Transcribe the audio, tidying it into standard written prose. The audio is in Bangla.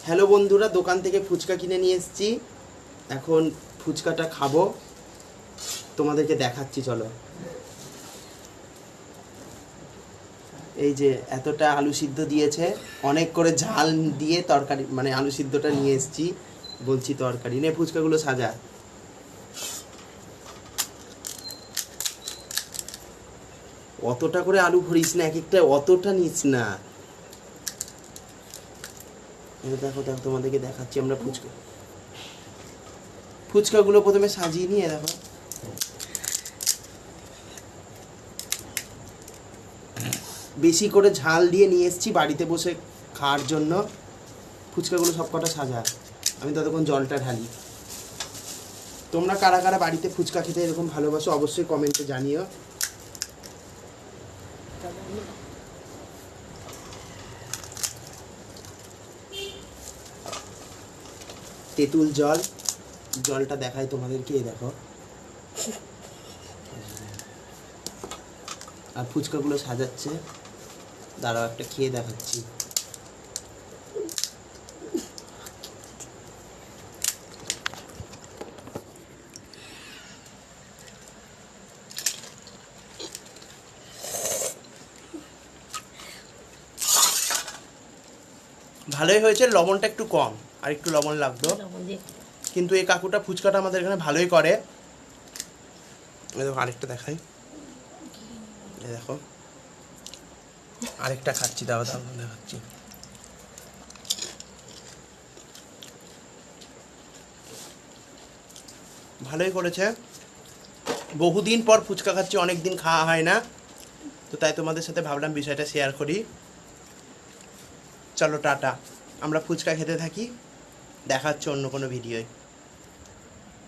হ্যালো বন্ধুরা, দোকান থেকে ফুচকা কিনে নিয়ে এসেছি। এখন ফুচকাটা খাবো, তোমাদেরকে দেখাচ্ছি। চলো, এই যে এতটা আলু সিদ্ধ দিয়েছে, অনেক করে ঝাল দিয়ে তরকারি, মানে আলু সিদ্ধটা নিয়ে এসেছি। বলছি তরকারি নে, ফুচকাগুলো সাজা। অতটা করে আলু ভরিস না, এক একটা অতটা নিস না। দেখো দেখো, তোমাদেরকে দেখাচ্ছি। আমরা ফুচকাগুলো প্রথমে সাজিয়ে নিয়ে দেখো। বেশি করে ঝাল দিয়ে নিয়ে এসেছি বাড়িতে বসে খাওয়ার জন্য। ফুচকাগুলো সব কটা সাজা, আমি ততক্ষণ জলটা ঢালি। তোমরা কারা কারা বাড়িতে ফুচকা খেতে এরকম ভালোবাসো অবশ্যই কমেন্টে জানিও। তেঁতুল জল, জলটা দেখাই তোমাদেরকে, দেখো। আর ফুচকাগুলো সাজাচ্ছে, দাঁড়াও একটা খেয়ে দেখাচ্ছি। ভালোই হয়েছে, লবণটা একটু কম, আর একটু লবণ লাগতো। কিন্তু এই কাকুটা ফুচকাটা আমাদের এখানে ভালোই করে। দেখো আরেকটা দেখাই, দেখো আরেকটা খাচ্ছি, দাও দাও দেখাচ্ছি। ভালোই করেছে। বহুদিন পর ফুচকা খাচ্ছি, অনেক দিন খাওয়া হয় না, তো তাই তোমাদের সাথে ভাবলাম বিষয়টা শেয়ার করি। চলো টাটা, আমরা ফুচকা খেতে থাকি, দেখা হচ্ছে অন্য কোনো ভিডিওয়।